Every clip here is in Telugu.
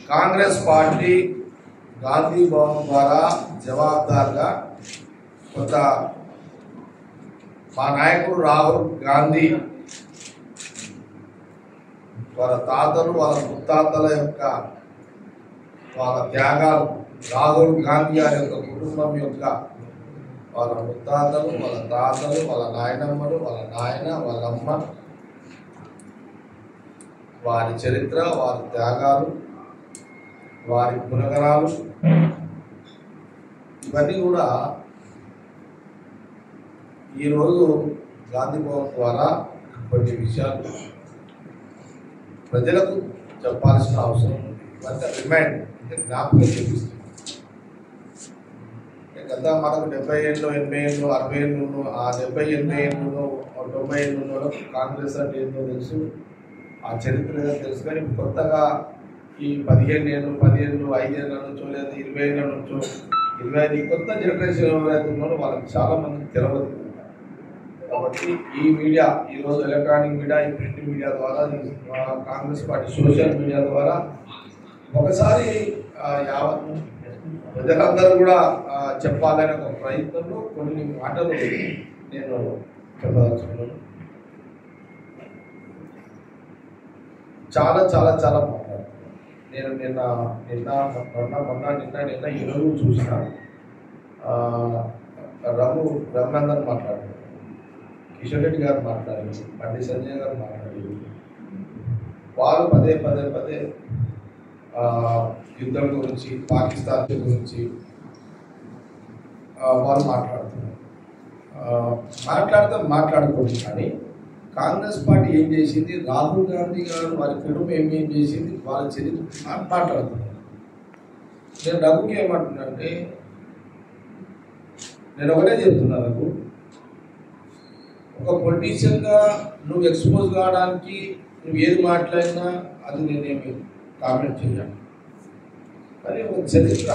కాంగ్రెస్ పార్టీ గాంధీ భవన్ ద్వారా జవాబుదారుగా కొంత మా నాయకుడు రాహుల్ గాంధీ వాళ్ళ తాతలు వాళ్ళ ముత్తాతల యొక్క వాళ్ళ త్యాగాలు, రాహుల్ గాంధీ గారి యొక్క కుటుంబం యొక్క వాళ్ళ ముత్తాతలు, వాళ్ళ తాతలు, వాళ్ళ నాయనమ్మలు, వాళ్ళ నాయన, వాళ్ళ అమ్మ, వారి చరిత్ర, వారి త్యాగాలు, వారి గుణగణాలు, ఇవన్నీ కూడా ఈరోజు గాంధీ భవన్ ద్వారా కొన్ని విషయాలు ప్రజలకు చెప్పాల్సిన అవసరం ఉంది. ఇవంతా రిమైండ్ అంటే జ్ఞాపకం చేపిస్తుంది. గత మనకు 70 ఏళ్ళు, 80 ఏళ్ళు, 60 ఏళ్ళు, ఆ 70, 80 ఏళ్ళు, 90 ఏళ్ళు కాంగ్రెస్ అంటే ఏంటో తెలుసు, ఆ చరిత్ర తెలుసు. కానీ కొత్తగా ఈ 15 ఏళ్ళు, 10 ఏళ్ళు, 5 ఏళ్ళ నుంచో లేదా 20 ఏళ్ళ నుంచో 25 కొత్త జనరేషన్ ఎవరైతే ఉన్నారో వాళ్ళకి చాలా మందికి తెలియదు. కాబట్టి ఈ మీడియా, ఈరోజు ఎలక్ట్రానిక్ మీడియా, ఈ ప్రింట్ మీడియా ద్వారా, కాంగ్రెస్ పార్టీ సోషల్ మీడియా ద్వారా ఒకసారి యావత్ ప్రజలందరూ కూడా చెప్పాలనే ఒక ప్రయత్నంలో కొన్ని మాటలు నేను చెప్పదలుచుకున్నాను. చాలా చాలా చాలా మాట్లాడుతున్నాను. నేను నిన్న ఈరోజు చూసిన రఘునందన్ మాట్లాడారు, కిషన్ రెడ్డి గారు మాట్లాడారు, బండి సంజయ్ గారు మాట్లాడారు. వాళ్ళు పదే యుద్ధం గురించి, పాకిస్తాన్ గురించి వాళ్ళు మాట్లాడుకోండి. కానీ కాంగ్రెస్ పార్టీ ఏం చేసింది, రాహుల్ గాంధీ గారు వారి కుటుంబం ఏం చేసింది, వాళ్ళ చరిత్ర మాట్లాడుతున్నారు. నేను రఘుకి ఏమంటున్నానంటే, నేను ఒకటే చెప్తున్నా, రఘు, ఒక పొలిటీషియన్గా నువ్వు ఎక్స్పోజ్ కావడానికి నువ్వు ఏది మాట్లాడినా అది నేనేమి కామెంట్ చేయాలి. కానీ ఒక చరిత్ర,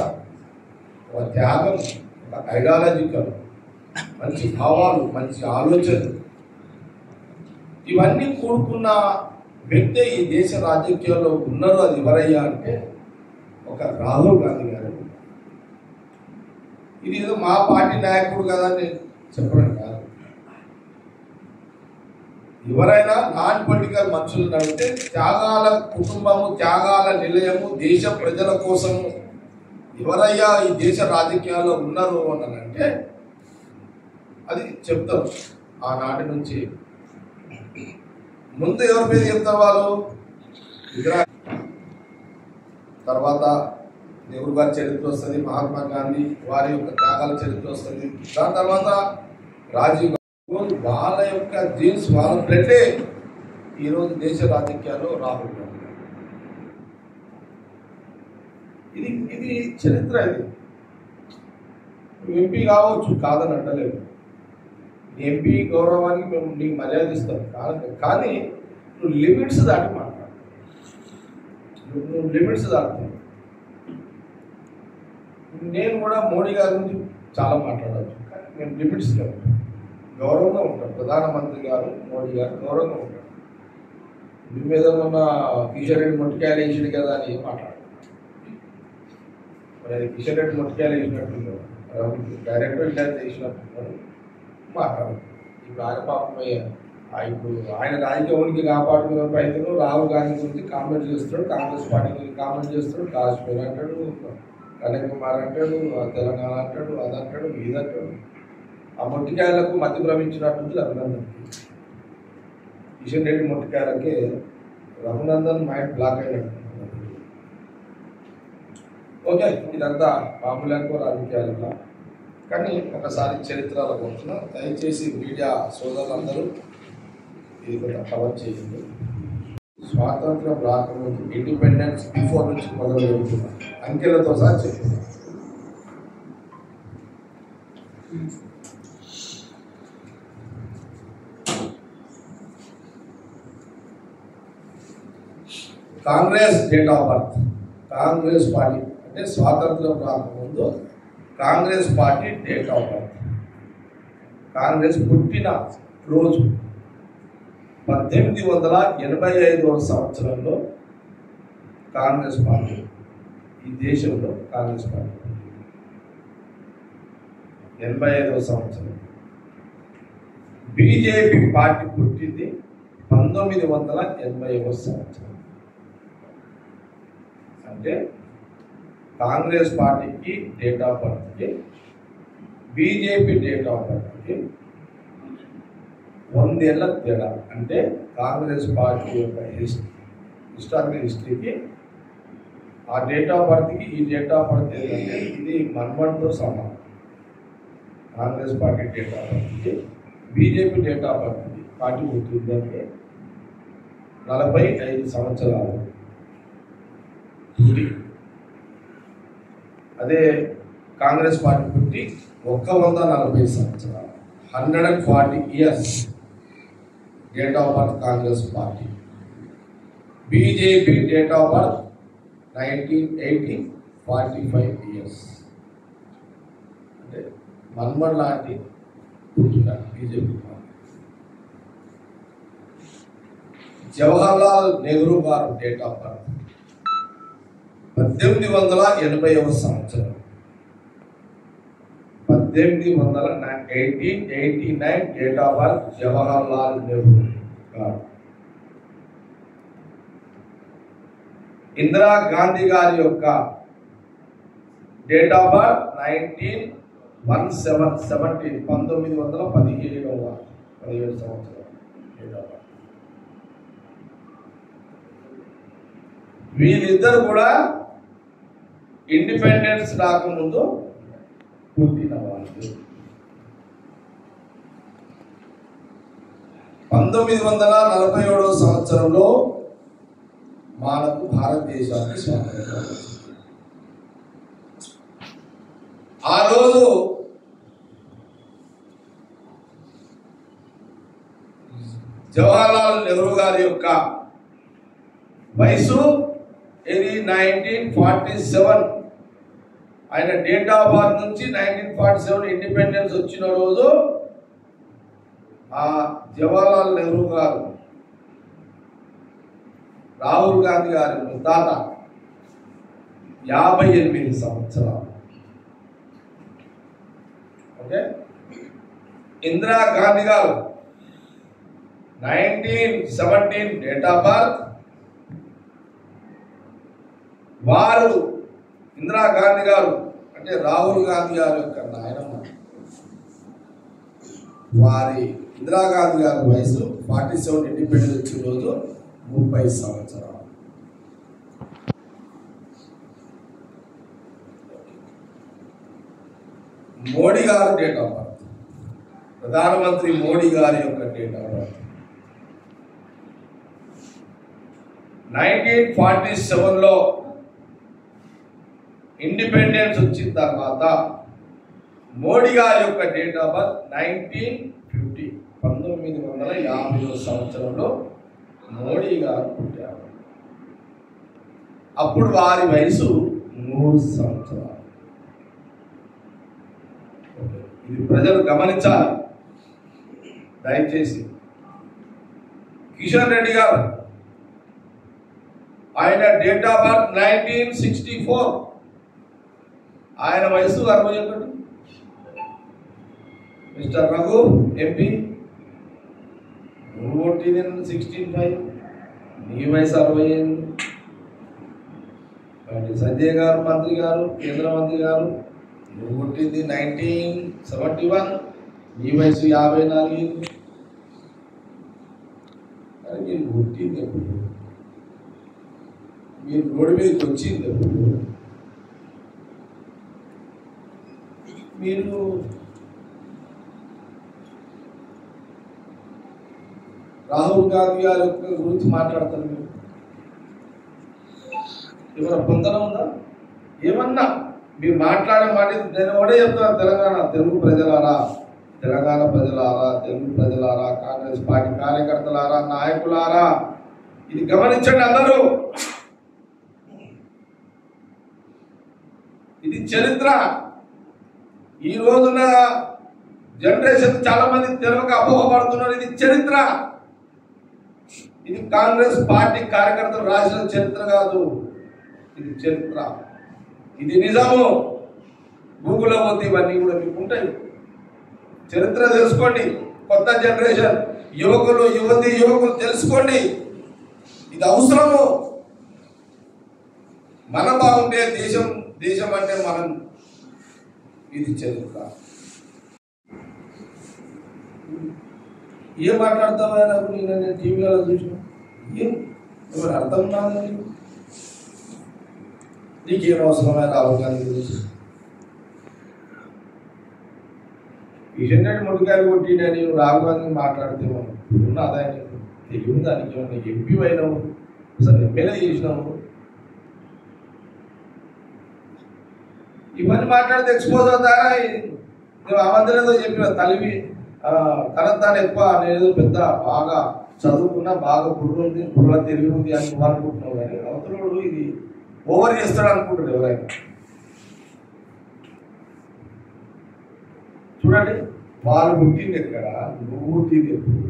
ఒక త్యాగం, ఒక ఐడియాలజికల్ మంచి భావాలు, మంచి ఆలోచనలు, ఇవన్నీ కూడుకున్న వ్యక్తి ఈ దేశ రాజకీయాల్లో ఉన్నారు. అది ఎవరయ్యా అంటే ఒక రాహుల్ గాంధీ గారు. ఇది ఏదో మా పార్టీ నాయకుడు కదా అని చెప్పడం కాదు. ఎవరైనా నాన్ పొలిటికల్ మనుషులు అంటే త్యాగాల కుటుంబము, త్యాగాల నిలయము, దేశ ప్రజల కోసము ఎవరయ్యా ఈ దేశ రాజకీయాల్లో ఉన్నారు అనంటే అది చెప్తారు. ఆనాటి నుంచి ముందు ఎవరి మీద చెప్తారు వాళ్ళు, తర్వాత నెహ్రూ గారి చరిత్ర వస్తుంది, మహాత్మా గాంధీ వారి యొక్క త్యాగాల చరిత్ర వస్తుంది, దాని తర్వాత రాజీవ్ గాంధీ. వాళ్ళ యొక్క జీన్స్, వాళ్ళ బ్లడ్డే ఈరోజు దేశ రాజకీయాల్లో రాహుల్ గాంధీ. ఇది చరిత్ర. ఇది ఎంపీ కావచ్చు, కాదని అంటలేదు. ఎంపీ గౌరవానికి మేము నీకు మర్యాద ఇస్తాం, కానీ నువ్వు లిమిట్స్ దాటి మాట్లాడు. నువ్వు లిమిట్స్ దాటుతున్నావు. నేను కూడా మోడీ గారి గురించి చాలా మాట్లాడవచ్చు, కానీ మేము లిమిట్స్ లేవు. గౌరవంగా ఉంటాడు ప్రధానమంత్రి గారు, మోడీ గారు గౌరవంగా ఉంటాడు. మీ మీద ఉన్న కిషన్ రెడ్డి మొట్టికాయలు వేసిండు కదా అని మాట్లాడు. మరి అది కిషన్ రెడ్డి మొట్టికాయలు వేసినట్టు డైరెక్టర్ ఇంటర్ చేసినట్టు మాట్లాడు. ఇప్పుడు ఆయన పాపమయ్యా, ఇప్పుడు ఆయన రాజకీయానికి కాపాడుకునే ప్రయత్నంలో రాహుల్ గాంధీ గురించి కామెంట్ చేస్తున్నాడు, కాంగ్రెస్ పార్టీ గురించి కామెంట్ చేస్తున్నాడు. కాశ్మీర్ అంటాడు, కన్యాకుమారి అంటాడు, తెలంగాణ అంటాడు, అదంటాడు, ఇదంటాడు. ఆ మొట్టికాయలకు మధ్య భ్రమించినట్టు రఘునందన్. కిషన్ రెడ్డి మొట్టికాయలకే రఘునందన్ మైండ్ బ్లాక్ అయినట్టు. ఓకే, ఇదంతా మామూలుగా రాజకీయాలలో. కానీ ఒకసారి చరిత్రలో పోతున్నా, దయచేసి మీడియా సోదరులందరూ ఇది కొంత కవర్ చేయండి. స్వాతంత్రం రాకముందు, ఇండిపెండెన్స్ బిఫోర్ నుంచి మొదలు పెడుతున్నా, అంకెలతో సహా చెప్తున్నా. Congress date of birth, Congress party అంటే స్వాతంత్రం రాకముందు Congress party date of birth, Congress పుట్టిన రోజు 1885 సంవత్సరంలో కాంగ్రెస్ పార్టీ ఈ దేశంలో కాంగ్రెస్ పార్టీ 85వ సంవత్సరం. బీజేపీ పార్టీ పుట్టింది 1980వ సంవత్సరం. అంటే కాంగ్రెస్ పార్టీకి డేట్ ఆఫ్ బర్త్కి బీజేపీ డేట్ ఆఫ్ బర్త్కి 100 ఏళ్ల తేడా. అంటే కాంగ్రెస్ పార్టీ యొక్క హిస్టారికల్ హిస్టరీకి ఆ డేట్ ఆఫ్ బర్త్కి ఈ డేట్ ఆఫ్ బర్త్ ఏంటంటే ఇది మన్మన్తో సమానం. కాంగ్రెస్ పార్టీ డేట్ ఆఫ్ బర్త్కి బీజేపీ డేట్ ఆఫ్ బర్త్కి పార్టీ పుట్టిందంటే 45 సంవత్సరాలు. అదే కాంగ్రెస్ పార్టీ పుట్టి 140 సంవత్సరాలు, 140 years date of birth Congress party. BJP date of birth 1980, 45 years. అంటే మన్మన్ లాంటి పుట్టిన బీజేపీ పార్టీ. జవహర్లాల్ నెహ్రూ గారు డేట్ ఆఫ్ బర్త్ 1880వ సంవత్సరం. 1889 date of birth Jawaharlal Nehru గారు. ఇందిరా గాంధీ గారి యొక్క డేట్ ఆఫ్ బర్త్ 1917 1917వ సంవత్సరం డేట్ ఆఫ్ బర్త్. వీళ్ళిద్దరు కూడా ఇండిపెండెన్స్ రాకముందు పుట్టిన వాళ్ళు. 1947వ సంవత్సరంలో మనకు భారతదేశానికి స్వాతంత్రం. ఆ రోజు జవహర్లాల్ నెహ్రూ గారి యొక్క వయసు 1947. ఆయన డేట్ ఆఫ్ బర్త్ నుంచి 1947 ఇండిపెండెన్స్ వచ్చిన రోజు ఆ జవహర్లాల్ నెహ్రూ గారు రాహుల్ గాంధీ గారి ముత్తాత 58 సంవత్సరాలు. ఓకే. ఇందిరా గాంధీ గారు 1917 డేట్ ఆఫ్ బర్త్. వారు ఇందిరా గాంధీ గారు అంటే రాహుల్ గాంధీ గారి యొక్క నాయనమ్మ. వారి ఇందిరా గాంధీ గారి వయసు 47 ఇండిపెండెన్స్ వచ్చిన రోజు 30 సంవత్సరాలు. మోడీ గారు డేట్ ఆఫ్ బర్త్, ప్రధానమంత్రి మోడీ గారి యొక్క డేట్ ఆఫ్ బర్త్ 1947లో ఇండిపెండెన్స్ వచ్చిన తర్వాత మోడీ గారి యొక్క డేట్ ఆఫ్ బర్త్ 1950 1950వ సంవత్సరంలో మోడీ గారు పుట్టారు. అప్పుడు వారి వయసు 3 సంవత్సరాలు. ఇది ప్రజలు గమనించాలి దయచేసి. కిషన్ రెడ్డి గారు ఆయన డేట్ ఆఫ్ బర్త్ 1964. ఆయన వయసు 61. మిస్టర్ రఘు ఎంపీ 65, నీ వయసు 68. సంజయ్ గారు మంత్రి గారు, కేంద్ర మంత్రి గారు, నువ్వు పుట్టింది 1971, నీ వయసు 54. కానీ మీరు పుట్టింది ఎప్పుడు? మీరు రోడ్డు మీదకి వచ్చింది ఎప్పుడు? మీరు రాహుల్ గాంధీ గారి యొక్క గురించి మాట్లాడతారు. మీరు ఏమైనా పొందన ఉందా? ఏమన్నా మీరు మాట్లాడే మాట నేను ఒకటే చెప్తాను. తెలుగు ప్రజలారా, తెలంగాణ ప్రజలారా, తెలుగు ప్రజలారా, కాంగ్రెస్ పార్టీ కార్యకర్తలారా, నాయకులారా, ఇది గమనించండి అందరూ. ఇది చరిత్ర. ఈ రోజున జనరేషన్ చాలా మంది తెలుగుకి అపోహపడుతున్నారు. ఇది చరిత్ర. ఇది కాంగ్రెస్ పార్టీ కార్యకర్తలు రాసిన చరిత్ర కాదు, ఇది చరిత్ర. ఇది నిజము. గూగుల్లో పోతే ఇవన్నీ కూడా మీకు ఉంటాయి. చరిత్ర తెలుసుకోండి. కొత్త జనరేషన్ యువకులు యువకులు తెలుసుకోండి. ఇది అవసరము. మనం బాగుంటే దేశం అంటే మనం. ఇది చరిత్ర. ఏం మాట్లాడతావా నాకు? నేను టీవీలో చూసిన ఏం అర్థం కాదు. నీకేం అవసరమైన రాహుల్ గాంధీ గురించి? కిషన్ రెడ్డి ముడికాయలు కొట్టినా నేను రాహుల్ గాంధీ మాట్లాడితే ఉన్న ఆదాయం తెలియదు. దానికి ఏమన్నా ఎంపీ అయినావు, అసలు ఎమ్మెల్యే చేసినావు. ఇవన్నీ మాట్లాడితే ఎక్స్పోజ్ అవుతారా? నేను ఆ మధ్యలో చెప్పిన తలివి తనంతాను ఎక్కువ, నేను పెద్ద బాగా చదువుకున్నా, బాగా బుర్ర తెలివి ఉంది అని నువ్వు అనుకుంటున్నావు. కానీ అవతలోడు ఇది ఓవర్ చేస్తాడు అనుకుంటాడు ఎవరైనా. చూడండి, వాళ్ళు పుట్టింది ఎక్కడ, నువ్వు పుట్టింది ఎప్పుడు?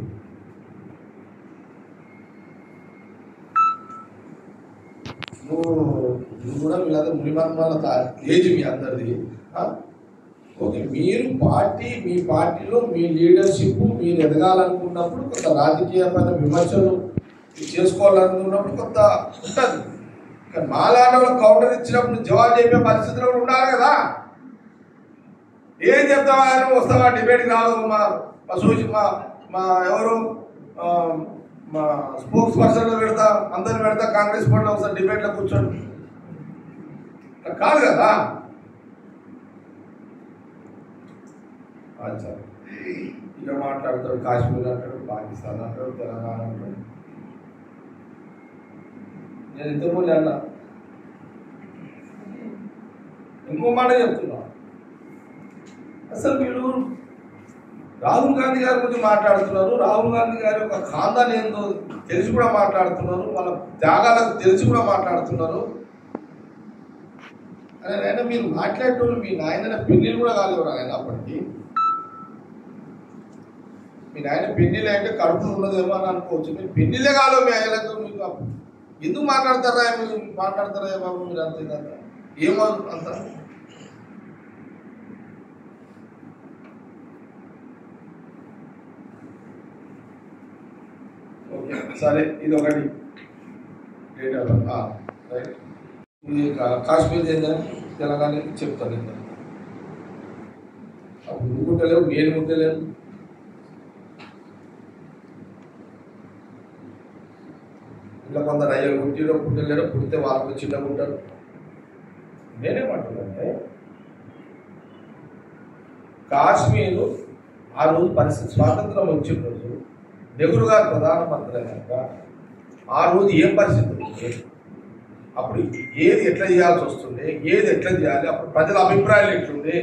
నువ్వు కూడా వీళ్ళంతా మునిమన్మాల ఏజ్ మీ అందరిది. ఓకే, మీరు మీ పార్టీలో మీ లీడర్షిప్ మీరు ఎదగాలనుకున్నప్పుడు కొంత రాజకీయమైన విమర్శలు చేసుకోవాలనుకున్నప్పుడు కొంత ఉంటుంది. కానీ మాలాంటి కౌంటర్ ఇచ్చినప్పుడు జవాబు చెప్పే పరిస్థితులు కూడా ఉండాలి కదా. ఏం చెప్తావా? వస్తావా? డిబేట్కి రాదు. మా ఎవరు మా స్పోక్స్ పర్సన్లో పెడతా, అందరిని పెడతా, కాంగ్రెస్ పార్టీలో ఒకసారి డిబేట్లో కూర్చోండి. కాదు కదా. ఇక మాట్లాడతాడు, కాశ్మీర్ అంటాడు, పాకిస్తాన్ అంటాడు, తెలంగాణ అంటాడు. నేను ఇంతకుముందు అన్నా, ఇంకో మాట చెప్తున్నా. అసలు మీరు రాహుల్ గాంధీ గారి గురించి మాట్లాడుతున్నారు. రాహుల్ గాంధీ గారి యొక్క ఖాందాన్ ఏందో తెలిసి కూడా మాట్లాడుతున్నారు. వాళ్ళ త్యాగాలకు తెలిసి కూడా మాట్లాడుతున్నారు. ఆయన మీరు మాట్లాడేటోళ్ళు మీ నాయన పెళ్లిలు కూడా కాలేవరు. ఆయన అప్పటికి మీ నాయన పెళ్లిలే అంటే కడుపులు ఉన్నదేమో అని అనుకోవచ్చు. మీరు పెళ్లిలే కాలేవు మీ ఆయనకు. మీకు ఎందుకు మాట్లాడతారా? మీరు మాట్లాడతారా బాబు? మీరు అంత ఇదంతా ఏమో అంత. ఓకే, సరే, ఇది ఒకటి డేటా. రైట్, ఇది కాశ్మీర్ ఏంటని తెలంగాణ చెప్తాను. నువ్వు ముట్టలేవు, నేను ముట్టలేను. ఇలా కొందరు అయ్యలు పుట్టిలో పుట్టలేరు, పుడితే వాళ్ళకు చిన్నగా ఉంటారు. నేనేమంటున్నానంటే, కాశ్మీరు ఆ రోజు పరిస్థితి స్వాతంత్రం వచ్చిన రోజు నెహ్రూ గారు ప్రధానమంత్రి అయినాక ఆ రోజు ఏం పరిస్థితి ఉంది, అప్పుడు ఏది ఎట్లా చేయాల్సి వస్తుంది, ఏది ఎట్లా చేయాలి, అప్పుడు ప్రజల అభిప్రాయాలు ఎట్లుంది,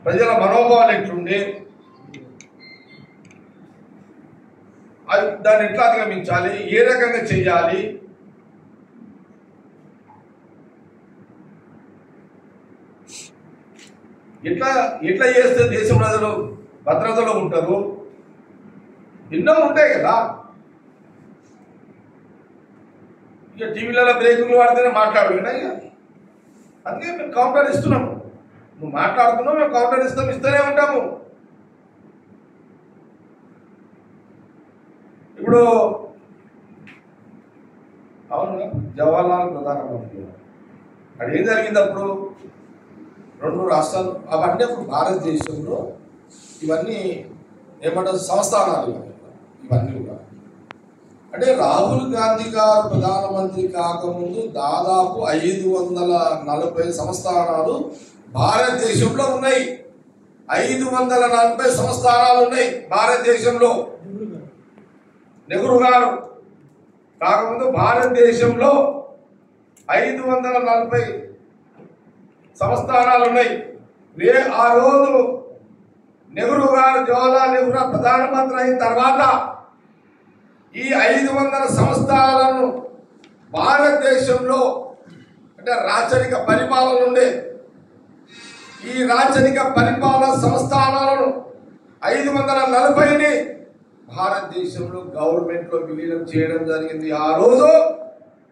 ప్రజల మనోభావాలు ఎట్లుంది, దాన్ని ఎట్లా అధిగమించాలి, ఏ రకంగా చెయ్యాలి, ఎట్లా చేస్తే దేశం ప్రజలు భద్రతలో ఉంటారు, ఎన్నో ఉంటాయి కదా. ఇక టీవీలలో బ్రేకింగ్లు వాడితేనే మాట్లాడు కదా. ఇక అందుకే మేము కౌంటర్ ఇస్తున్నాము. నువ్వు మాట్లాడుతున్నావు, మేము కౌంటర్ ఇస్తూనే ఉంటాము. ఇప్పుడు అవును, జవహర్లాల్ ప్రధానమంత్రి అక్కడ ఏం జరిగింది? అప్పుడు 2 రాష్ట్రాలు అవన్నీ అప్పుడు భారతదేశంలో ఇవన్నీ ఏమంటారు సంస్థానాలు. ఇవన్నీ కూడా అంటే రాహుల్ గాంధీ గారు ప్రధానమంత్రి కాకముందు దాదాపు 540 సంస్థానాలు భారతదేశంలో ఉన్నాయి. 540 సంస్థానాలు ఉన్నాయి భారతదేశంలో. నెహ్రూ గారు కాకముందు భారతదేశంలో 540 సంస్థానాలు ఉన్నాయి. ఆ రోజు నెహ్రూ గారు, జవహర్లాల్ నెహ్రూ ప్రధానమంత్రి అయిన తర్వాత ఈ 500 సంస్థానాలను భారతదేశంలో అంటే రాచరిక పరిపాలన ఉండే ఈ రాచరిక పరిపాలన సంస్థానాలను 540ని భారతదేశంలో గవర్నమెంట్లో విలీనం చేయడం జరిగింది. ఆ రోజు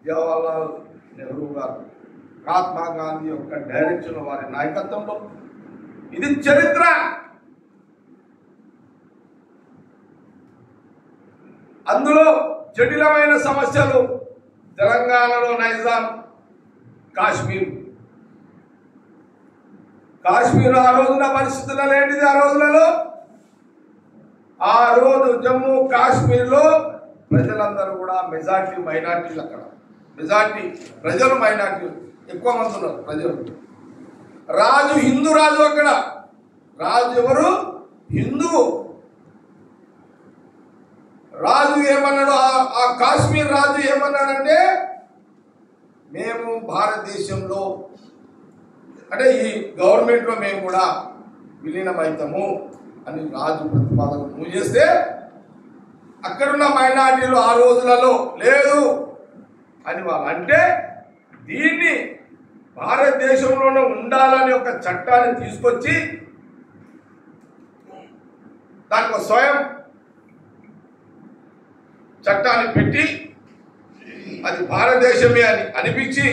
జవహర్లాల్ నెహ్రూ గారు మహాత్మా గాంధీ యొక్క డైరెక్షన్, వారి నాయకత్వంలో. ఇది చరిత్ర. అందులో జటిలమైన సమస్యలు తెలంగాణలో నైజాం, కాశ్మీర్ ఆ రోజున పరిస్థితులలో ఏంటిది? ఆ రోజు జమ్మూ కాశ్మీర్లో ప్రజలందరూ కూడా మెజార్టీ మైనార్టీలు. అక్కడ మెజార్టీ ప్రజలు మైనార్టీలు, ఎక్కువ మంది ఉన్నారు ప్రజలు. రాజు హిందూ రాజు. అక్కడ రాజు ఎవరు? హిందువు రాజు. ఏమన్నాడు ఆ కాశ్మీర్ రాజు? ఏమన్నాడంటే, మేము భారతదేశంలో అంటే ఈ గవర్నమెంట్లో మేము కూడా విలీనమవుతాము అని రాజు ప్రతిపాదన నువ్వు చేస్తే, అక్కడున్న మైనార్టీలు ఆ రోజులలో లేదు అని వాళ్ళు అంటే, దీన్ని భారతదేశంలోనే ఉండాలని ఒక చట్టాన్ని తీసుకొచ్చి దానికి స్వయం చట్టాన్ని పెట్టి అది భారతదేశమే అని అనిపించి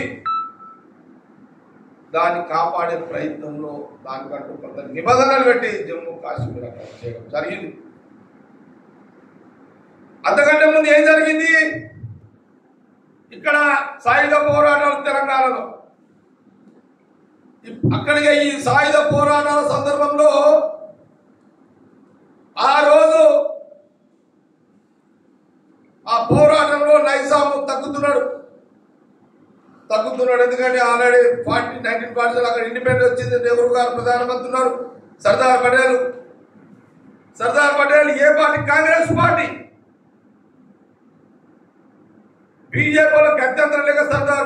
దాన్ని కాపాడే ప్రయత్నంలో దానికంటూ కొంత నిబంధనలు పెట్టి జమ్మూ కాశ్మీర్ అక్కడ చేయడం జరిగింది. అంతకంటే ముందు ఏం జరిగింది? ఇక్కడ సాయుధ పోరాటాలు తెలంగాణలో. అక్కడికి ఈ సాయుధ పోరాటాల సందర్భంలో ఆ రోజు ఆ పోరాటంలో నైజాము తగ్గుతున్నాడు. ఎందుకంటే ఆల్రెడీ 1940 అక్కడ ఇండిపెండెన్స్ వచ్చింది. నెహ్రూ గారు ప్రధానమంత్రి ఉన్నారు. సర్దార్ పటేల్ ఏ పార్టీ? కాంగ్రెస్ పార్టీ. బీజేపీలో గత్యంతరం లేక సర్దార్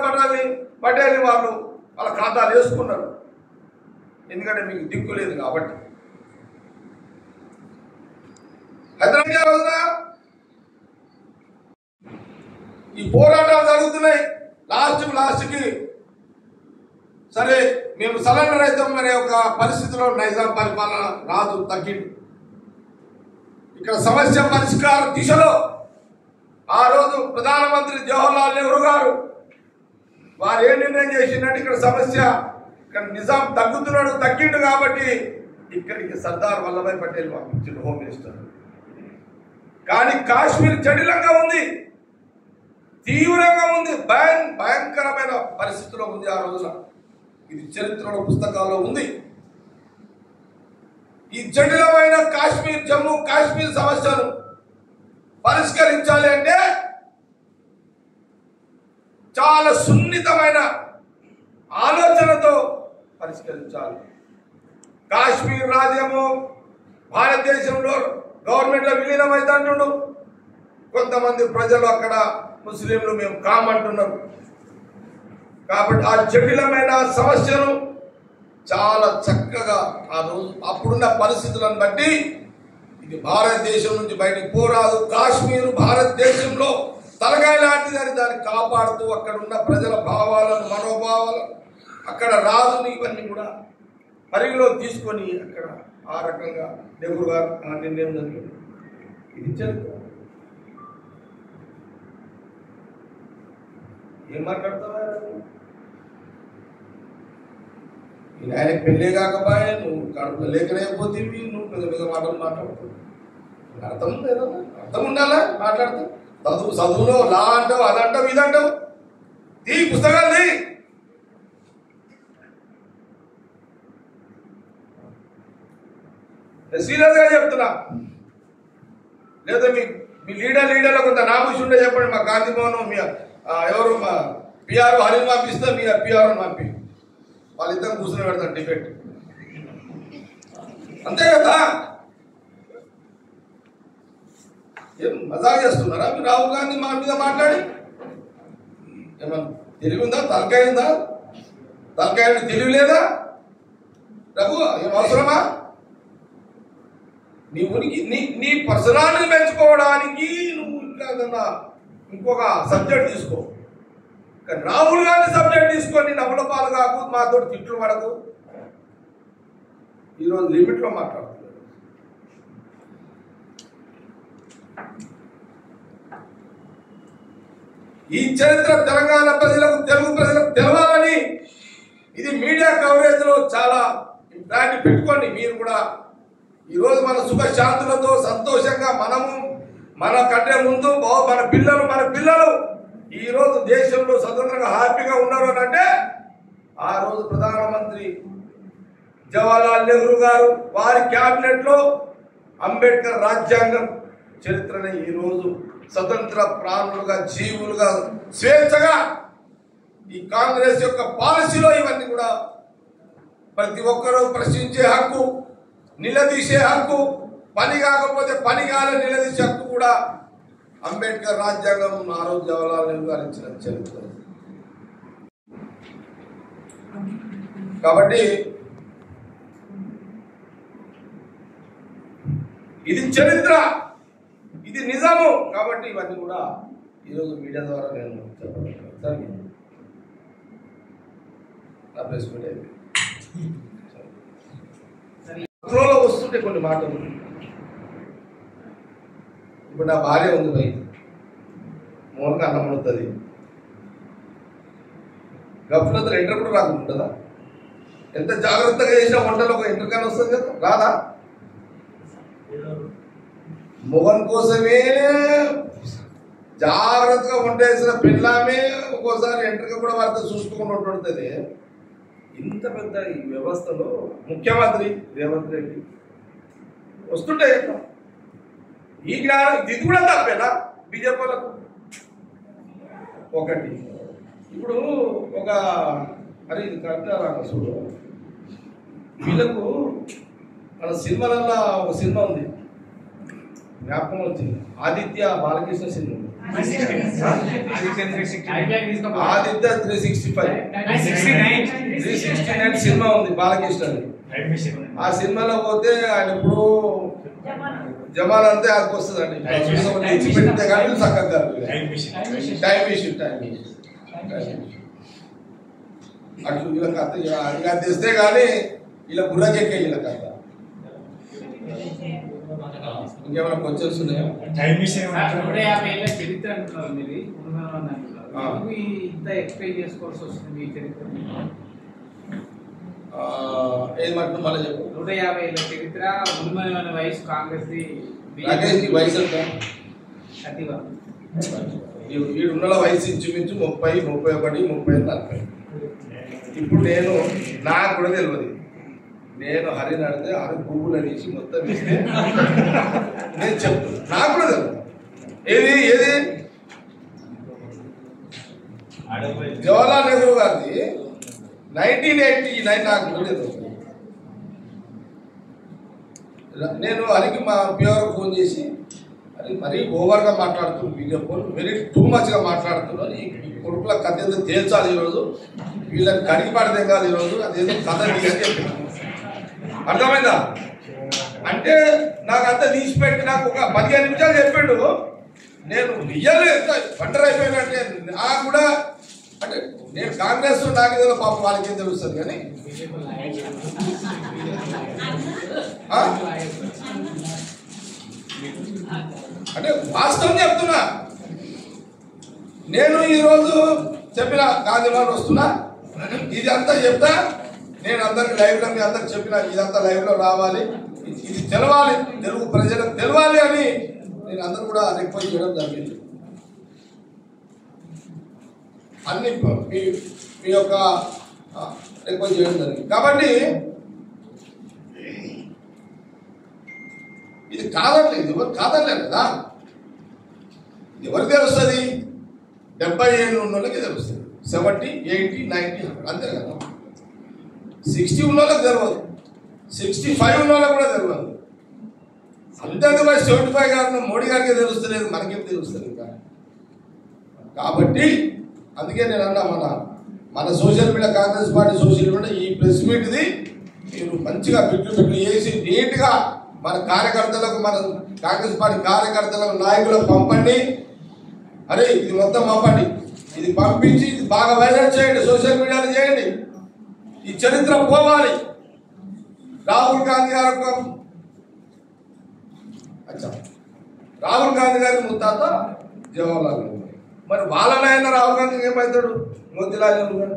పటేల్ వాళ్ళు వాళ్ళ ఖాతాలు వేసుకున్నారు. ఎందుకంటే మీకు దిక్కు లేదు కాబట్టి. హైదరాబాద్ ఈ పోరాటాలు జరుగుతున్నాయి. లాస్ట్కి సరే మేము సరెండర్ అవుతాం అనే ఒక పరిస్థితిలో నైజాం పరిపాలన రాజు తగ్గింది. ఇక్కడ సమస్య పరిష్కార దిశలో ఆ రోజు ప్రధానమంత్రి జవహర్లాల్ నెహ్రూ గారు వారు ఏ నిర్ణయం చేసిందంటే, ఇక్కడ సమస్య ఇక్కడ నిజాం తగ్గిండు కాబట్టి ఇక్కడికి సర్దార్ వల్లభాయ్ పటేల్ పంపించారు హోమ్ మినిస్టర్. కానీ కాశ్మీర్ జటిలంగా ఉంది, తీవ్రంగా ఉంది, భయంకరమైన పరిస్థితిలో ఉంది ఆ రోజున. ఇది చరిత్రలో పుస్తకాల్లో ఉంది. ఈ జటిలమైన జమ్మూ కాశ్మీర్ సమస్యను పరిష్కరించాలి అంటే చాలా సున్నితమైన ఆలోచనతో పరిష్కరించాలి. కాశ్మీర్ రాజ్యము భారతదేశంలో గవర్నమెంట్లో విలీనమైందంటున్నాడు. కొంతమంది ప్రజలు అక్కడ ముస్లింలు మేము కామంటున్నారు. కాబట్టి ఆ జటిలమైన సమస్యను చాలా చక్కగా ఆ రోజు అప్పుడున్న పరిస్థితులను బట్టి ఇది భారతదేశం నుంచి బయటకు పోరాదు, కాశ్మీరు భారతదేశంలో తలకాయ లాంటిదని దాన్ని కాపాడుతూ అక్కడ ఉన్న ప్రజల భావాలను, మనోభావాలను, అక్కడ రాజుని ఇవన్నీ కూడా పరిగణలో తీసుకొని అక్కడ ఆ రకంగా నెహ్రూ గారు ఆ నిర్ణయం జరిగింది. ఇది చరిత్ర. ఏం మాట్లాడతావా? ఆయనకు పెళ్ళే కాకపోయా, నువ్వు కడుపులో లేకలేకపోతేవి, నువ్వు పెద్ద మాటలు మాట్లాడుతావు. అర్థం లేదా? అర్థం ఉండాలా మాట్లాడుతావు. చదువులో లా అంటావు, అదంటావు, ఇదంటావు. ఈ పుస్తకాలు సీరియస్ గా చెప్తున్నా. లేదా మీ లీడర్లో కొంత నామూషి ఉండే చెప్పండి. మా గాంధీ భవన్ ఎవరు మా పిఆర్ హరిని పంపిస్తే మీ పిఆర్ పంపి వాళ్ళిద్దరు కూర్చొని పెడతారు డిబేట్. అంతే కదా? ఏం మజాక్ చేస్తున్నారా మీరు? రాహుల్ గాంధీ మా మీద మాట్లాడి ఏమన్నా తెలివి ఉందా? తలకాయ ఉందా? తలకాయ తెలివి లేదా? రఘు ఏం అవసరమా? నీ ఉనికి నీ పర్సనాలిటీ పెంచుకోవడానికి నువ్వు ఇంకా ఇంకొక సబ్జెక్ట్ తీసుకో. కానీ రాహుల్ గాంధీ సబ్జెక్ట్ తీసుకొని నవ్వుల పాలు కాకు, మాతో తిట్లు పడకు. ఈరోజు లిమిట్లో మాట్లాడుతున్నారు. ఈ చరిత్ర తెలంగాణ ప్రజలకు, తెలుగు ప్రజలకు తెలవాలని ఇది మీడియా కవరేజ్ లో చాలా దాన్ని పెట్టుకోండి మీరు కూడా. ఈరోజు మన సుఖశాంతులతో సంతోషంగా మనము మన కంటే ముందు మన పిల్లలు ఈరోజు దేశంలో స్వతంత్రంగా హ్యాపీగా ఉన్నారు అని అంటే ఆ రోజు ప్రధానమంత్రి జవహర్లాల్ నెహ్రూ గారు వారి క్యాబినెట్ లో అంబేద్కర్ రాజ్యాంగం చరిత్రని ఈరోజు స్వతంత్ర ప్రాణులుగా జీవులుగా స్వేచ్ఛగా ఈ కాంగ్రెస్ యొక్క పాలసీలో ఇవన్నీ కూడా ప్రతి ఒక్కరూ ప్రశ్నించే హక్కు, నిలదీసే హక్కు, పని కాకపోతే పని కాలని నిలదీసే హక్కు కూడా అంబేద్కర్ రాజ్యాంగం ఆ రోజు జవహర్లాల్ నెహ్రూ గారు ఇచ్చిన చరిత్ర. కాబట్టి ఇది చరిత్ర, ఇది నిజము. కాబట్టి ఇవన్నీ కూడా ఈరోజు మీడియా ద్వారా నేను చెప్పగలను. ప్రెస్ మీట్ అయిపోయింది. వస్తుంటే కొన్ని మాటలు. ఇప్పుడు నా భార్య ఉంది భయ్, మోహన్కి అన్నం ఉంటుంది, గఫ్లతలు ఎంటర్ కూడా రాకుంటుందా? ఎంత జాగ్రత్తగా చేసిన వంటలో ఒక ఎంటర్ కానీ వస్తుంది కదా, రాదా? మోహన్ కోసమే జాగ్రత్తగా వంట వేసిన పిల్లమే ఒక్కోసారి ఎంట్రీగా కూడా వారితో చూసుకుని ఉంటుంది. ఇంత పెద్ద ఈ వ్యవస్థలో ముఖ్యమంత్రి రేవంత్ రెడ్డి వస్తుంటే ఈ జ్ఞానం ఇది కూడా తప్పేనా బీజేపీ వాళ్ళకు? ఒకటి ఇప్పుడు ఒక అది ఇది కరెక్టా చూడు, వీళ్ళకు మన సినిమాలలో ఒక సినిమా ఉంది, జ్ఞాపకం వచ్చింది, ఆదిత్య బాలకృష్ణ సినిమా ఆదిత్య 369 సినిమా ఉంది బాలకృష్ణ. ఆ సినిమాలో పోతే ఆయన ఇప్పుడు జమాన్ అంతే ఆడికి వస్తుందండి, పెట్టితే కానీ చక్కగా టైం ఇష్యూ అట్లు వీళ్ళ కథ ఇలా తెస్తే కానీ ఇలా బుర్రకెక్కే వీళ్ళ కథ. ఇంకేమైనా క్వశ్చన్స్ ఉన్నాయా? ఏమంటున్నా మళ్ళీ చెప్పు. 150 ఏళ్ళ చరిత్ర, మున్మన వయసు కాంగ్రెస్ వయసు వీడున్న వయసు ఇంచుమించు 30, 31, 30, 40. ఇప్పుడు నాకు కూడా తెలియదు, నేను హరిని అడితే హరి పువ్వులు అనేసి మొత్తం ఇస్తే నేను చెప్తాను, నాకు కూడా తెలియదు. ఏది జవహర్లాల్ నెహ్రూ గారిది 1989 నాకు కూడా తెలియదు. నేను హరికి మా పిఆర్ ఫోన్ చేసి అది మరీ ఓవర్గా మాట్లాడుతున్నాను, బీజేపీ వెరీ టూ మచ్గా మాట్లాడుతున్నాను, ఈ కొడుకుల కథ ఏదో తేల్చాలి ఈరోజు, వీళ్ళని కడిగి పడదేగాలి ఈరోజు, అదేదో కథ అని చెప్పిన అర్థమైందా? అంటే నాకు అంతా తీసిపెట్టి నాకు ఒక 15 నిమిషాలు చెప్పాడు, నేను రియల్ వంటర్ అయిపోయినట్టే. నాకు కూడా అంటే నేను కాంగ్రెస్ నాకు ఏదో పాపం వాళ్ళకేం తెలుస్తుంది కానీ అంటే వాస్తవం చెప్తున్నా. నేను ఈరోజు చెప్పిన గాంధీభవన్ వస్తున్నా, ఇది అంతా చెప్తా, నేను అందరికి లైవ్లో మీ అందరికి చెప్పిన ఇదంతా లైవ్లో రావాలి, ఇది తెలవాలి, తెలుగు ప్రజలకు తెలవాలి అని నేను అందరూ కూడా రిక్వెస్ట్ చేయడం జరిగింది. అన్ని మీ యొక్క రిక్వెస్ట్ చేయడం జరిగింది. కాబట్టి ఇది కాదట్లేదు, ఎవరు కాదట్లేదు కదా, ఎవరికి తెలుస్తుంది? 70 ఏళ్ళు ఉన్న వాళ్ళకి తెలుస్తుంది, 70, 80, 90, 100 అంతే కదా. 60 ఉన్న వాళ్ళకి తెలియదు, 65 ఉన్న వాళ్ళకి కూడా తెలియదు. అంతేందుకు 75 గారు మోడీ గారికి తెలుస్తలేదు, మనకేం తెలుస్తుంది ఇంకా. కాబట్టి అందుకే నేను అన్నా, మన social media, Congress party social media ఈ ప్రెస్ మీట్ది మీరు మంచిగా బిట్లు చేసి నీట్గా మన కార్యకర్తలకు, మన కాంగ్రెస్ పార్టీ కార్యకర్తలకు, నాయకులకు పంపండి. అరే ఇది మొత్తం పంపండి, ఇది పంపించి ఇది బాగా వైరల్ చేయండి, సోషల్ మీడియాలో చేయండి. ఈ చరిత్ర పోవాలి. రాహుల్ గాంధీ గారి ముత్తాత జవహర్లాల్ నెహ్రూ, మరి వాళ్ళనైనా రాహుల్ గాంధీ ఏమవుతాడు? మోతీలాల్ నెహ్రూ గారు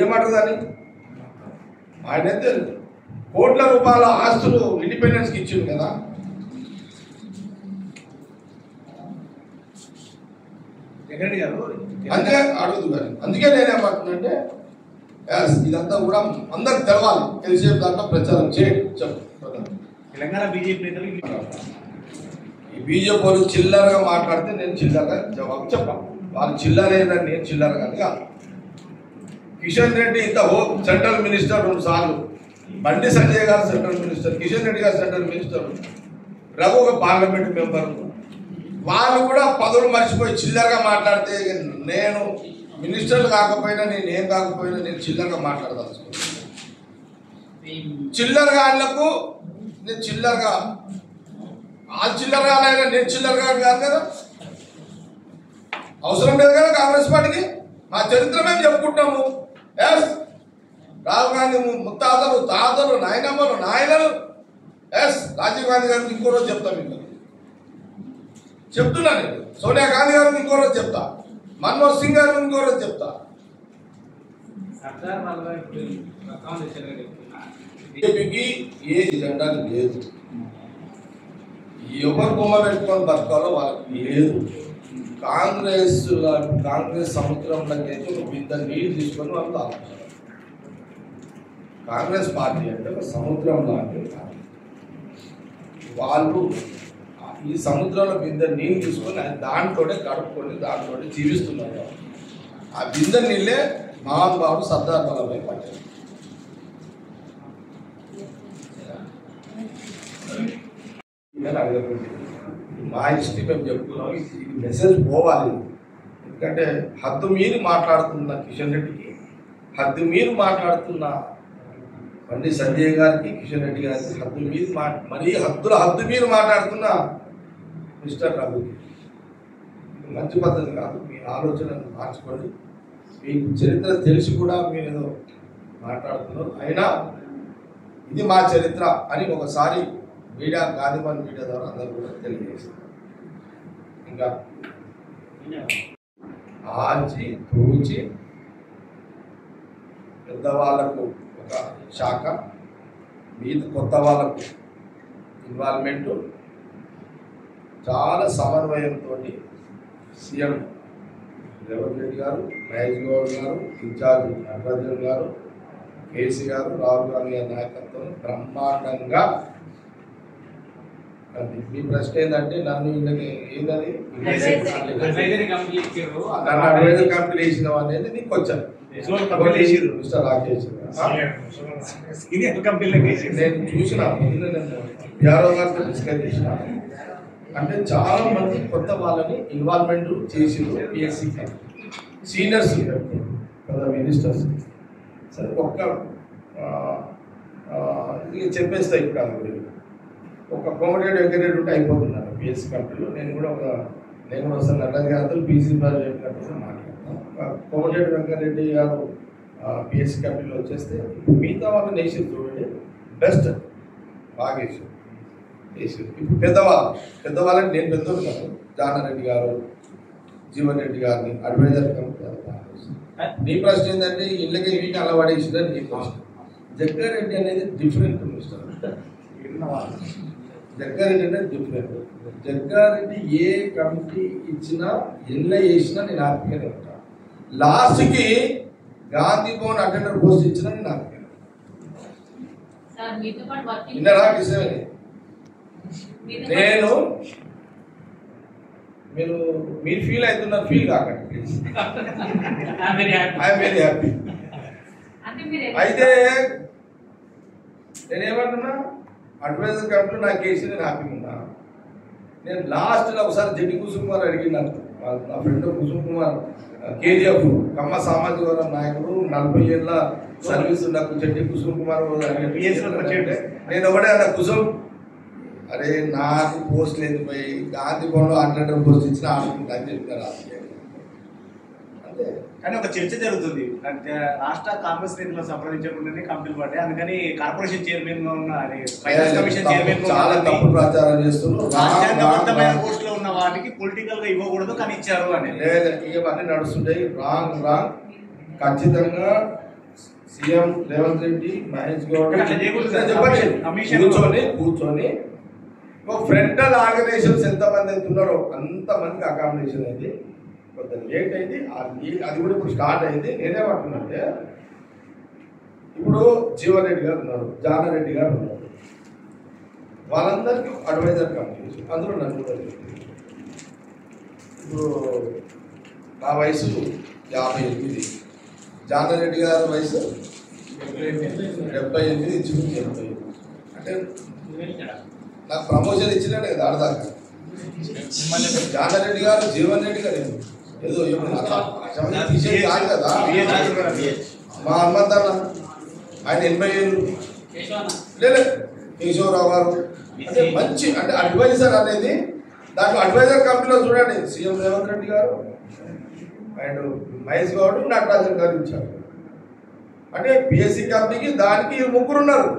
ఏమంటారు దాన్ని? ఆయన అయితే కోట్ల రూపాయల ఆస్తులు ఇండిపెండెన్స్కి ఇచ్చింది కదా. అంతే అడుగుదు కానీ అందుకే నేనేమంటున్నానంటే ఇదంతా కూడా అందరికి తెలవాలి, తెలిసే దాంట్లో ప్రచారం చేయండి. చెప్పు తెలంగాణ బీజేపీ నేతలు ఈ బీజేపీ వాళ్ళు చిల్లరగా మాట్లాడితే నేను చిల్లరగా జవాబు చెప్పాను. వాళ్ళు చిల్లరేదని నేను చిల్లర కాదు. కిషన్ రెడ్డి ఇంత సెంట్రల్ మినిస్టర్ 2 సార్లు, బండి సంజయ్ గారు సెంట్రల్ మినిస్టర్, కిషన్ రెడ్డి గారు సెంట్రల్ మినిస్టర్, రఘు ఒక పార్లమెంట్ మెంబర్. వాళ్ళు కూడా పదవులు మర్చిపోయి చిల్లరగా మాట్లాడితే నేను మినిస్టర్లు కాకపోయినా నేను ఏం కాకపోయినా నేను చిల్లరగా మాట్లాడదలుచుకున్నాను. చిల్లరగా వాళ్ళకు నేను చిల్లరగా వాళ్ళు చిల్లరగా లేదా నేను చిల్లరగా కాదు కదా, అవసరం లేదు కదా కాంగ్రెస్ పార్టీకి. మా చరిత్ర మేము చెప్పుకుంటాము. ఎస్ రాహుల్ గాంధీ ముత్తాతలు, తాతలు, నాయనమ్మలు, నాయనలు, ఎస్ రాజీవ్ గాంధీ గారికి ఇంకో రోజు చెప్తా, మీకు చెప్తున్నా. నేను సోనియా గాంధీ గారికి ఇంకో రోజు చెప్తా, మన్మోహన్ సింగ్ గారికి ఇంకో రోజు చెప్తా. బీజేపీకి ఏ ఎజెండా లేదు, ఎవరు బొమ్మ పెట్టుకొని బతకాలో వాళ్ళకి లేదు. కాంగ్రెస్ సముద్రంలోకి అయితే ఒక బింద నీళ్ళు తీసుకొని వాళ్ళు తాగుతారు. కాంగ్రెస్ పార్టీ అంటే ఒక సముద్రం లాంటి వాళ్ళు ఈ సముద్రంలో బింద నీళ్ళు తీసుకొని దాంట్లోనే గడుపుకొని దాంట్లోనే జీవిస్తున్నారు. ఆ బింద నీళ్ళే మహానుభావుడు సర్దార్ వల్లభాయ్ పటేల్. మా హిస్టరీ మేము చెప్తున్నాం, ఇది మెసేజ్ పోవాలి. ఎందుకంటే హద్దు మీరు మాట్లాడుతున్న కిషన్ రెడ్డికి, హద్దు మీరు మాట్లాడుతున్న బండి సంజయ్ గారికి, కిషన్ రెడ్డి గారికి హద్దు మీరు మరీ హద్దు మీరు మాట్లాడుతున్న మిస్టర్ రఘుకి మంచి పద్ధతి కాదు. మీ ఆలోచనను మార్చుకోండి. మీకు చరిత్ర తెలిసి కూడా మీరు ఏదో మాట్లాడుతున్నారు. అయినా ఇది మా చరిత్ర అని ఒకసారి మీడియా, గాంధీభవన్ మీడియా ద్వారా అందరూ కూడా తెలియజేస్తారు. ఇంకా ఆచి తూచి పెద్దవాళ్లకు ఒక శాఖ, మీద కొత్త వాళ్ళకు ఇన్వాల్వ్మెంట్, చాలా సమన్వయంతో సీఎం రేవంత్ రెడ్డి గారు, మహేష్ గౌడ్ గారు, ఇన్ఛార్జ్ నటరాజన్ గారు, కేసీ గారు, రాహుల్ గాంధీ గారి నాయకత్వం బ్రహ్మాండంగా. మీ ప్రశ్న ఏంటంటే నన్ను ఏంటది అడ్వైజర్ కమిటీ వేసినావు అనేది నీకు వచ్చాను. మిస్టర్ రాకేష్ నేను చూసిన యాదవ్ గారితో డిస్కస్ చేసిన, అంటే చాలా మంది కొత్త వాళ్ళని ఇన్వాల్వ్మెంట్ చేసిండ్రు. పిఎస్సి సీనియర్స్ కదా, మినిస్టర్స్. సరే ఒక్క చెప్పేస్తా ఇప్పుడు అది ఒక కోమటిరెడ్డి వెంకటరెడ్డి ఉంటే అయిపోతున్నాను పిఎస్సి కంపెనీలో. నేను కూడా వస్తాను. నటరాజ్ గారితో పీసీ చెప్పినట్టు మాట్లాడతాను. కోమటిరెడ్డి వెంకటరెడ్డి గారు పిఎస్సి కంపెనీలో వచ్చేస్తే మిగతా వాళ్ళని వేసి చూడండి, బెస్ట్ బాగా వేసారు. ఇప్పుడు పెద్దవాళ్ళని నేను పెద్దోడు కాదు. జానారెడ్డి గారు, జీవన్ రెడ్డి గారిని అడ్వైజర్ కమిటీ. నీ ప్రశ్న ఏంటంటే ఇళ్ళకి వీటిని అలవాడేసిందని నీ ప్రశ్న. జగ్గారెడ్డి అనేది డిఫరెంట్ మిస్టర్. జగ్గారెడ్డి అనేది డిఫరెంట్. జగ్గారెడ్డి ఏ కమిటీ ఇచ్చినా ఎల్ల వేసినా నేను హ్యాపీగానే ఉంటాను. లాస్ట్కి గాంధీ భవన్ అటెండర్ పోస్ట్ ఇచ్చినా నేను హ్యాపీగానే విన్నరా కిసేవని. నేను మీరు ఫీల్ అవుతున్నారు, ఫీల్ కాకండి ప్లీజ్. I'm very happy. అయితే నేనేమంటున్నా, అడ్వైజర్ కమిటీలో నాకు కేసు నేను హ్యాపీగా ఉన్నా. నేను లాస్ట్లో ఒకసారి జడ్డి కుసుమ్ కుమార్ అడిగినాను. నా ఫ్రెండ్ కుసుమ్ కుమార్ కేజీఎఫ్ కమ్మ సామాజిక వర్గం నాయకుడు, 40 ఏళ్ళ సర్వీస్ నాకు జడ్డి కుసుమ్ కుమార్ నేను ఒకటే అన్న, కుసుమ్ అరే నాకు పోస్ట్ లేదు పోయి గాంధీ భవన్లో అటెండర్ పోస్ట్ ఇచ్చిన ఆడుకుంటా అని చెప్తారు. అంతే. కానీ ఒక చర్చ జరుగుతుంది, రాష్ట్ర కాంగ్రెస్ నేతలను సంప్రదించకుండానే కంపెనీలు పడ్డాయి. అందుకని కార్పొరేషన్ చైర్మన్ గా ఉన్న ఫైనాన్స్ కమిషన్ చైర్మన్ చాలా తప్పు ప్రచారం చేస్తున్నారు. రాజ్యాంగబద్ధమైన పోస్ట్ లో ఉన్న వాటికి పొలిటికల్ గా ఇవ్వకూడదు కానీ ఇచ్చారు అని ఇవన్నీ నడుస్తుంటాయి. రాంగ్ ఖచ్చితంగా సీఎం రేవంత్ రెడ్డి, మహేష్ గౌడ్ అట్లా చేయకూడదు సార్. కూర్చొని ఒక ఫ్రంటల్ ఆర్గనైజేషన్స్ ఎంతమంది అయితే ఉన్నారో అంతమందికి అకామిడేషన్ అయింది. కొంత లేట్ అయింది, అది కూడా ఇప్పుడు స్టార్ట్ అయింది. నేనేమంటున్నానంటే ఇప్పుడు జీవన్ రెడ్డి గారు ఉన్నారు, జానారెడ్డి గారు ఉన్నారు, వాళ్ళందరికీ అడ్వైజర్ కమిటీ, అందులో నన్ను కూడా పెట్టింది. ఇప్పుడు నా వయసు 58, జానారెడ్డి గారి వయసు 78, ఇంచుమించు 80. అంటే నాకు ప్రమోషన్ ఇచ్చినట్టు కదా ఆడదాకా. జానారెడ్డి గారు, జీవన్ రెడ్డి గారు ఏదో తీసేది కాదు కదా. మా హనుమంతన్న ఆయన 80 ఏళ్ళు, లేదు కేశవరావు గారు, అంటే మంచి అంటే అడ్వైజర్ అనేది. దాంట్లో అడ్వైజర్ కంపెనీలో చూడండి సీఎం రేవంత్ రెడ్డి గారు అండ్ మహేష్ గౌడ్, నటరాజన్ గారు ఇచ్చారు. అంటే పిఎస్సి కంపెనీకి దానికి 3 ఉన్నారు.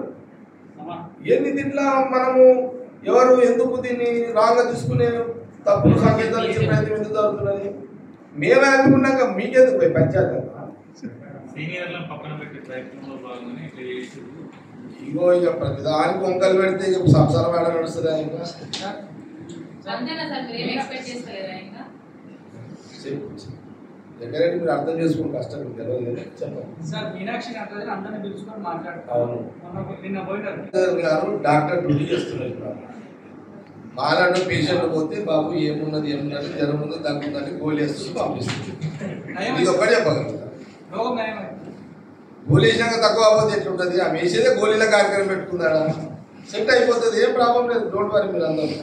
ఏంది దీంట్లో మనము ఎవరు ఎందుకు దీన్ని రాంగ్గా తీసుకునే తప్పుడు సంకేతాలు ఇచ్చే ప్రయత్నం ఎందుకు జరుగుతున్నది? మేమే అనుకున్నాక మీకెందుకు పోయి పంచాయతీ ఇగో ఇక ప్రతిదానికి వంకలు పెడితే ఇక సంసారం ఏడ నడుస్తుందా? ఇంకా దగ్గర మీరు అర్థం చేసుకుని కష్టం తెలియదు. చెప్పండి గారు డాక్టర్ డ్యూటీ చేస్తున్నారు. మాలాంటి పేషెంట్ పోతే బాబు ఏమున్నది జ్వరం ఉంది దగ్గు ఉందని గోళీ వేస్తుంది పంపిస్తుంది. ఇది ఒక్కడే చెప్పగలుగుతా. గోళీ వేసినాక తక్కువ అవ్వదు ఎట్లుంటుంది? ఆమె వేసేదే గోళీల కార్యక్రమం పెట్టుకున్నాడా, సెట్ అయిపోతుంది, ఏం ప్రాబ్లం లేదు. డోంట్ వరీ మీరు అందరూ.